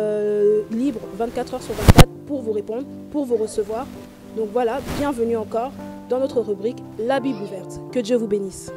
libres 24 heures sur 24 pour vous répondre, pour vous recevoir. Donc voilà, bienvenue encore dans notre rubrique La Bible ouverte. Que Dieu vous bénisse.